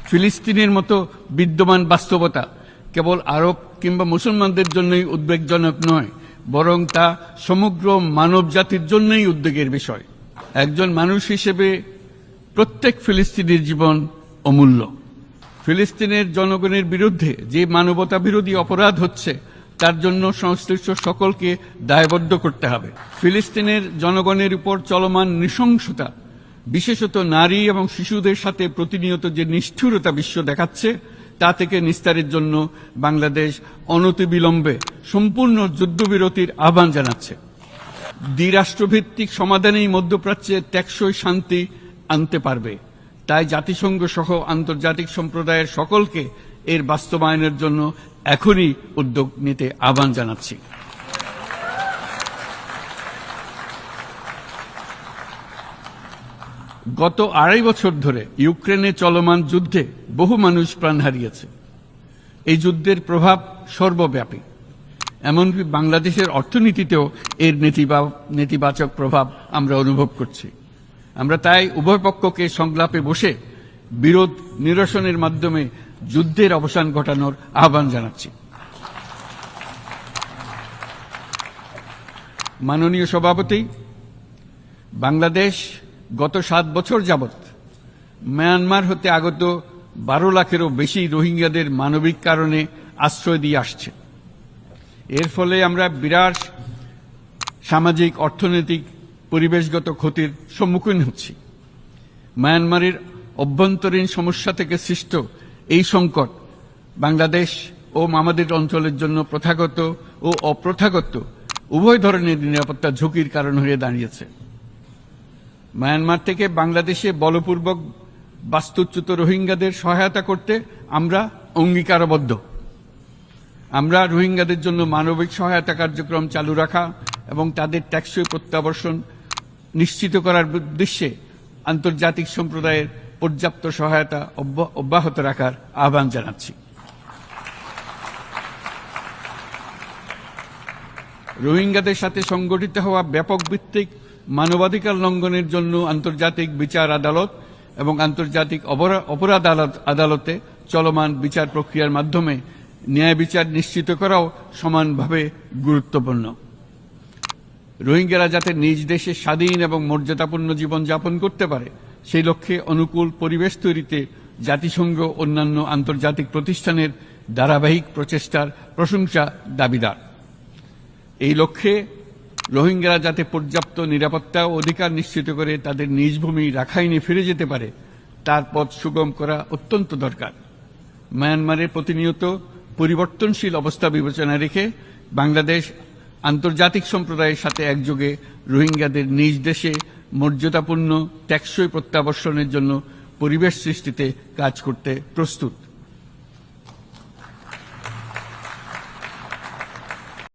ফিলিস্তিনের মতো বিদ্যমান বাস্তবতা কেবল আরব কিংবা মুসলমানদের জন্যই উদ্বেগজনক নয়, বরং তা সমগ্র মানব জাতির জন্যই উদ্বেগের বিষয়। একজন মানুষ হিসেবে প্রত্যেক ফিলিস্তিনির জীবন অমূল্য। ফিলিস্তিনের জনগণের বিরুদ্ধে যে মানবতা বিরোধী অপরাধ হচ্ছে তার জন্য সংশ্লিষ্ট সকলকে দায়বদ্ধ করতে হবে। ফিলিস্তিনের জনগণের উপর চলমান নৃশংসতা, বিশেষত নারী এবং শিশুদের সাথে প্রতিনিয়ত যে নিষ্ঠুরতা বিশ্ব দেখাচ্ছে, তা থেকে নিস্তারের জন্য বাংলাদেশ অনতিবিলম্বে সম্পূর্ণ যুদ্ধবিরতির আহ্বান জানাচ্ছে। দ্বিরাষ্ট্রভিত্তিক সমাধানেই মধ্যপ্রাচ্যে টেকসই শান্তি আনতে পারবে। তাই জাতিসংঘ সহ আন্তর্জাতিক সম্প্রদায়ের সকলকে এর বাস্তবায়নের জন্য এখনই উদ্যোগ নিতে আহ্বান জানাচ্ছি। গত 2.5 বছর ধরে ইউক্রেনে চলমান যুদ্ধে বহু মানুষ প্রাণ হারিয়েছে। এই যুদ্ধের প্রভাব সর্বব্যাপী, এমনকি বাংলাদেশের অর্থনীতিতেও এর নেতিবাচক প্রভাব আমরা অনুভব করছি। আমরা তাই উভয় পক্ষকে সংলাপে বসে বিরোধ নিরসনের মাধ্যমে যুদ্ধের অবসান ঘটানোর আহ্বান জানাচ্ছি। মাননীয় সভাপতি, বাংলাদেশ গত 7 বছর যাবৎ মিয়ানমার হতে আগত 12 লাখেরও বেশি রোহিঙ্গাদের মানবিক কারণে আশ্রয় দিয়ে আসছে। এর ফলে আমরা বিরাট সামাজিক, অর্থনৈতিক, পরিবেশগত ক্ষতির সম্মুখীন হচ্ছি। মিয়ানমারের অভ্যন্তরীণ সমস্যা থেকে সৃষ্ট এই সংকট বাংলাদেশ ও আমাদের অঞ্চলের জন্য প্রথাগত ও অপ্রথাগত উভয় ধরনের নিরাপত্তা ঝুঁকির কারণ হয়ে দাঁড়িয়েছে। মিয়ানমার থেকে বাংলাদেশে বলপূর্বক বাস্তুচ্যুত রোহিঙ্গাদের সহায়তা করতে আমরা অঙ্গীকারবদ্ধ। আমরা রোহিঙ্গাদের জন্য মানবিক সহায়তা কার্যক্রম চালু রাখা এবং তাদের টেকসই প্রত্যাবর্তন নিশ্চিত করার উদ্দেশ্যে আন্তর্জাতিক সম্প্রদায়ের পর্যাপ্ত সহায়তা অব্যাহত রাখার আহ্বান জানাচ্ছি। রোহিঙ্গাদের সাথে সংগঠিত হওয়া ব্যাপক ভিত্তিক মানবাধিকার লঙ্ঘনের জন্য আন্তর্জাতিক বিচার আদালত এবং আন্তর্জাতিক অপরাধ আদালতে চলমান বিচার প্রক্রিয়ার মাধ্যমে ন্যায় বিচার নিশ্চিত করাও সমানভাবে গুরুত্বপূর্ণ। রোহিঙ্গারা যাতে নিজ দেশে স্বাধীন এবং মর্যাদাপূর্ণ জীবনযাপন করতে পারে, সেই লক্ষ্যে অনুকূল পরিবেশ তৈরিতে জাতিসংঘ অন্যান্য আন্তর্জাতিক প্রতিষ্ঠানের ধারাবাহিক প্রচেষ্টার প্রশংসা দাবিদার। এই লক্ষ্যে রোহিঙ্গারা যাতে পর্যাপ্ত নিরাপত্তা ও অধিকার নিশ্চিত করে তাদের নিজ ভূমি রাখাইনে ফিরে যেতে পারে, তার পথ সুগম করা অত্যন্ত দরকার। মিয়ানমারের প্রতিনিয়ত পরিবর্তনশীল অবস্থা বিবেচনায় রেখে বাংলাদেশ আন্তর্জাতিক সম্প্রদায়ের সাথে একযোগে রোহিঙ্গাদের নিজ দেশে মর্যাদাপূর্ণ টেকসই প্রত্যাবর্তনের জন্য পরিবেশ সৃষ্টিতে কাজ করতে প্রস্তুত।